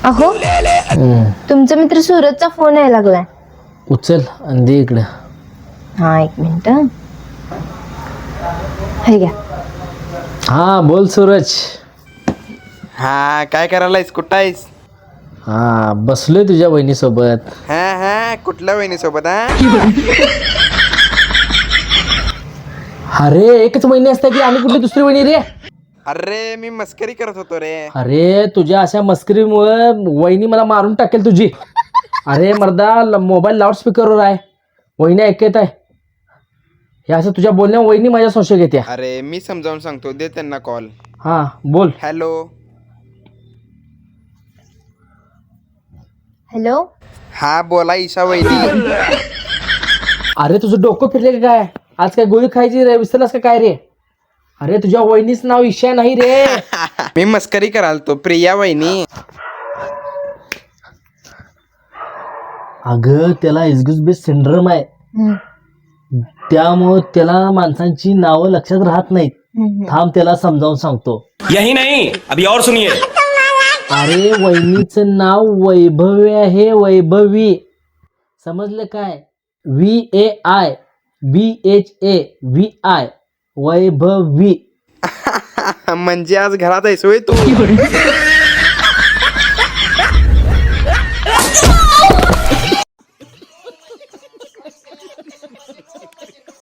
अहो तुमचा मित्र सूरजचा फोन यायला लागलाय. उचल आणि दे इकडे. हा एक मिनिट. हे घ्या. हा बोल सूरज. हा काय करायलायस? कुठं आहेस? हा बसलोय तुझ्या बहिणीसोबत. हा हा कुठल्या वहिनीसोबत? हा अरे एकच वहिनी असते की आणि कुठली दुसरी वहिनी रे? अरे मी मस्करी करत होतो रे. अरे तुझ्या अशा मस्करीमुळे वहिनी मला मारून टाकेल तुझी. अरे मर्दा मोबाईल लाऊडस्पीकरवर आहे, वहिनी ऐकत आहे. हे असं तुझ्या बोलण्या वहिनी माझ्या संशय घेते. अरे मी समजावून सांगतो, दे त्यांना कॉल. हा बोल. हॅलो. हॅलो. हा बोला ईशा वहिनी. अरे तुझं डोकं फिरले का काय? आज काय गोळी खायची रे? विसरलास का काय रे? अरे तुझ्या वहिनीच नाव ईशा नाही रे. मी मस्करी करालतो, प्रिया वहिनी. अगं त्याला एसगुसबीस सिंड्रोम आहे, त्यामुळे त्याला माणसांची नावं लक्षात राहत नाहीत. थांब त्याला समजावून सांगतो. यही नहीं अभी और सुनिए. अरे वहिनीचं नाव वैभवी आहे, वैभवी. समजलं काय? VAIBHAVI वैभवी. म्हणजे आज घरात आहेस होय तू?